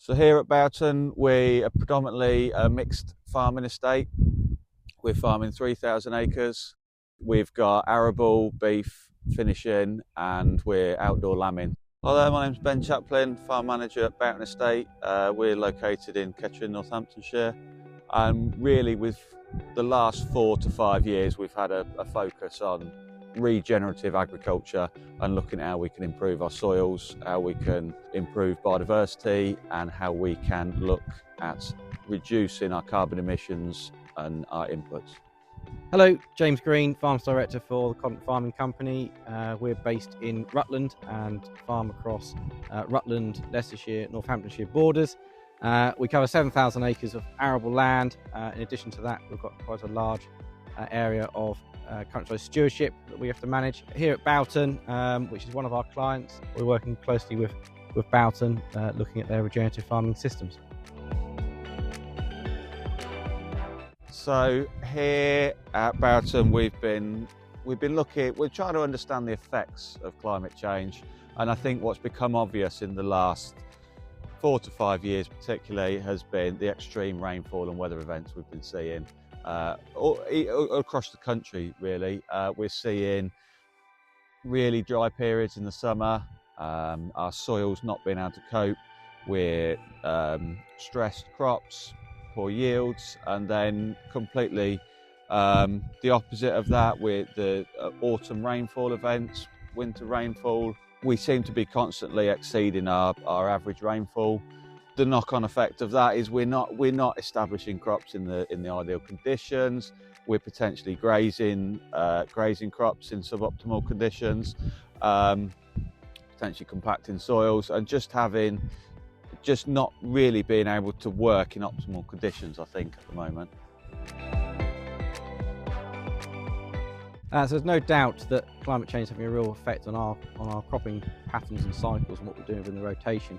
So here at Boughton, we are predominantly a mixed farming estate. We're farming 3,000 acres. We've got arable, beef, finishing, and we're outdoor lambing. Hello, my name's Ben Chaplin, farm manager at Boughton Estate. We're located in Kettering, Northamptonshire. And really, with the last 4 to 5 years, we've had a focus on regenerative agriculture and looking at how we can improve our soils, how we can improve biodiversity, and how we can look at reducing our carbon emissions and our inputs. Hello, James Green, Farms Director for the ClieNFarms company. We're based in Rutland and farm across Rutland, Leicestershire, Northamptonshire borders. We cover 7,000 acres of arable land. In addition to that, we've got quite a large area of countryside stewardship that we have to manage. Here at Boughton, which is one of our clients, we're working closely with Boughton, looking at their regenerative farming systems. So here at Boughton, we're trying to understand the effects of climate change, and I think what's become obvious in the last 4 to 5 years particularly has been the extreme rainfall and weather events we've been seeing all across the country, really. We're seeing really dry periods in the summer, our soils not being able to cope, we're stressed crops, poor yields, and then completely the opposite of that with the autumn rainfall events, winter rainfall. We seem to be constantly exceeding our average rainfall. The knock-on effect of that is we're not establishing crops in the ideal conditions. We're potentially grazing crops in suboptimal conditions, potentially compacting soils, and just not really being able to work in optimal conditions, I think, at the moment. So there's no doubt that climate change is having a real effect on our cropping patterns and cycles and what we're doing within the rotation.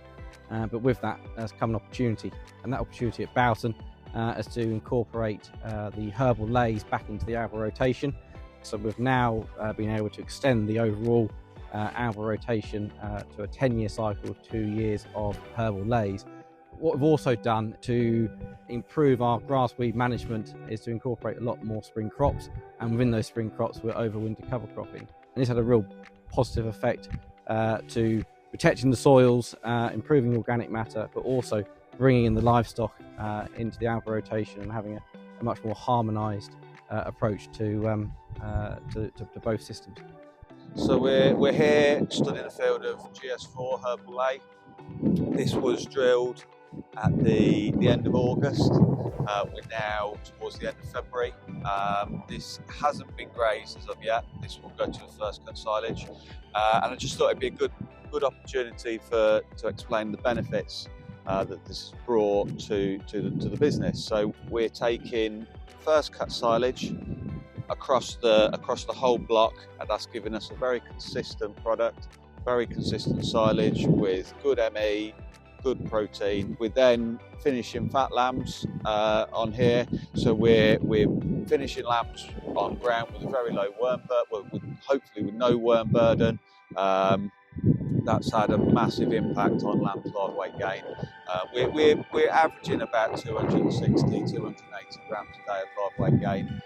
But with that has come an opportunity, and that opportunity at Boughton is to incorporate the herbal lays back into the arable rotation. So we've now been able to extend the overall arable rotation to a 10-year cycle of 2 years of herbal lays. What we've also done to improve our grass weed management is to incorporate a lot more spring crops, and within those spring crops we're over winter cover cropping. And this had a real positive effect to protecting the soils, improving organic matter, but also bringing in the livestock into the arable rotation and having a much more harmonised approach to both systems. So we're here stood in a field of GS4 herbal lay. This was drilled at the end of August. We're now towards the end of February. This hasn't been grazed as of yet. This will go to the first cut silage, and I just thought it'd be a good opportunity to explain the benefits that this has brought to the business. So we're taking first cut silage across the whole block, and that's given us a very consistent product, very consistent silage with good ME, good protein. We're then finishing fat lambs on here, so we're finishing lambs on ground with a very low worm burden, hopefully with no worm burden. That's had a massive impact on lambs' live weight gain. We're averaging about 260, 280 grams a day of live weight gain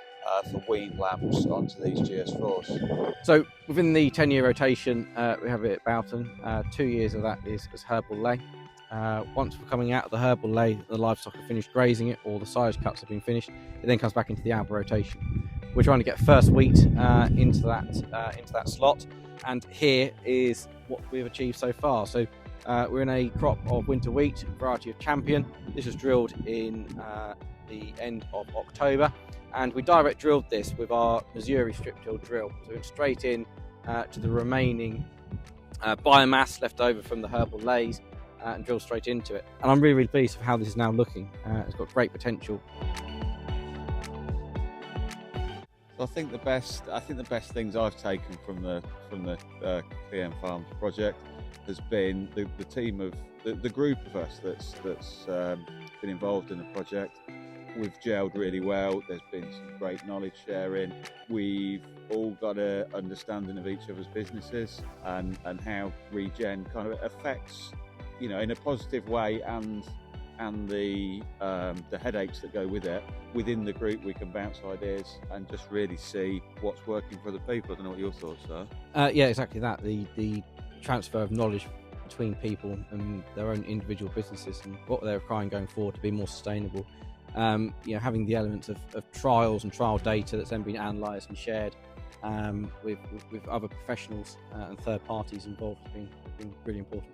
for weaned lambs onto these GS4s. So within the 10-year rotation we have it at Boughton, 2 years of that is herbal lay. Once we're coming out of the herbal lay, the livestock have finished grazing it, or the silage cuts have been finished, it then comes back into the arable rotation. We're trying to get first wheat into that slot, and here is what we've achieved so far. So we're in a crop of winter wheat, variety of Champion. This was drilled in the end of October, and we direct drilled this with our Missouri strip till drill. So we went straight in to the remaining biomass left over from the herbal lays and drilled straight into it. And I'm really pleased with how this is now looking. It's got great potential. So I think the best things I've taken from the ClieNFarms project has been the team of the group of us that's been involved in the project. We've gelled really well. There's been some great knowledge sharing. We've all got an understanding of each other's businesses and how regen kind of affects you know, in a positive way, and the headaches that go with it. Within the group, we can bounce ideas and just really see what's working for the people. I don't know what your thoughts are. Yeah, exactly that. The transfer of knowledge between people and their own individual businesses and what they're requiring going forward to be more sustainable. You know, having the elements of trials and trial data that's then been analysed and shared with other professionals and third parties involved has been really important.